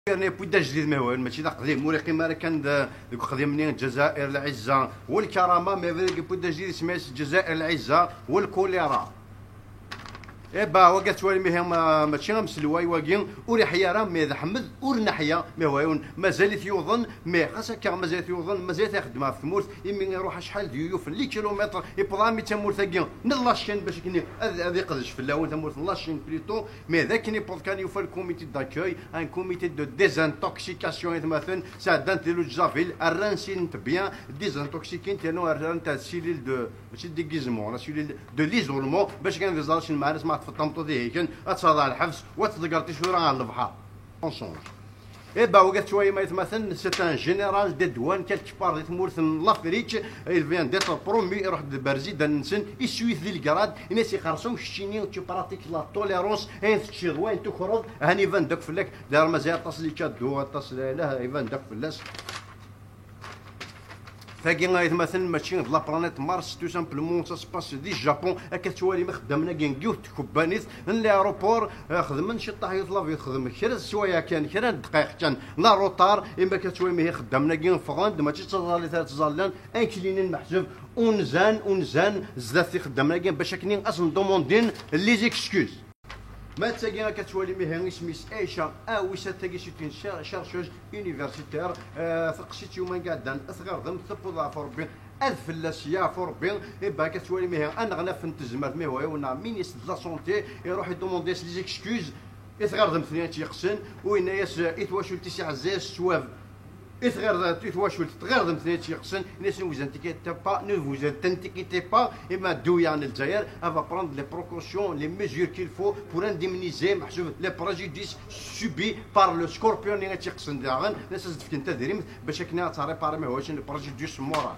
كان بودا جديد ما هو ماشي دا قديم موري كيما راه كان دوك قديم الجزائر العزه والكرامه ما بودا جديد سميت الجزائر العزه والكوليرا با وقت شويه ماشي مسلواي واقين وري حياره مي حمد ورنحيه ما هو مازال يوظن مي خاصك مازال يوظن مازال يخدم في ثمورت يمين يروح شحال ديوف لي كيلومتر يبضامي تمورت كاين نلاشين باش كني هذا يقدش في الاول تمورت نلاشين بليتو مي ذاك ني بوض كان يوفى الكوميتي داكوي ان كوميتي دو ديزانتوكسيكاسيون مثلا ساعدان تيلو جافيل الرانسين بيان ديزانتوكسيكين تانو الرانتا سيليل دو ماشي ديغيزمون لا سيليل دو ليزولمون باش كان ديزالش المعارس ما تفطمطو ذيك تصادع الحبس وتذكرتي شو راه على البحر اونشونج با وقت شويه ما يتمثل سي ان جينيرال دي دوان كالك بار دي تمورث لافريك il vient d'être promu يروح برزي دنسن يسويث ذي الكراد الناس يخرصوا شتيني تو براتيك لا توليرونس اين تشي وين تخرج هاني فان داك فلك دار مازال تصل كادو تصل لا يفان داك فلاس فاكي غايتمثل ماشي لا بلانيت مارس تو سامبلومون سا سباس دي جابون هكا توالي ما خدامنا كنكيو تكبانيت لاروبور خدمن شي طاح يطلب يخدم كرا شويه كان كرا دقائق كان لا روطار اما كتوي ما خدامنا كين فغاند ماشي تزالي تزالان ان كلينين محسوب اونزان زدات خدامنا كين باش كنين اصلا دوموندين لي زيكسكوز ما تاقي كتولي مهني سميس ايشا اويسا تاقي شتين شارشوج يونيفرسيتير ثقشيت يوما قاعدان اصغر ضم ثبوضا فوربين الفلاس يا فوربين با كتولي مهن انا غنا فنت الزمات مي هو ونا مينيستر لا سونتي يروح يدوموندي لي زيكسكوز يصغر ضم ثنين تيقسن وين ياس يتواشل تيسي عزاز سواف غير تواشل تغير مثلا تيقسن الناس vous inquiétez pas ne vous inquiétez pas et ma douya الجزائر va prendre les précautions les mesures qu'il faut pour indemniser محسوب les préjudices subis par le scorpion اللي تيقسن داغن الناس تفكن تدريم باش كنا تريباري ما هوش البريجوديس مورال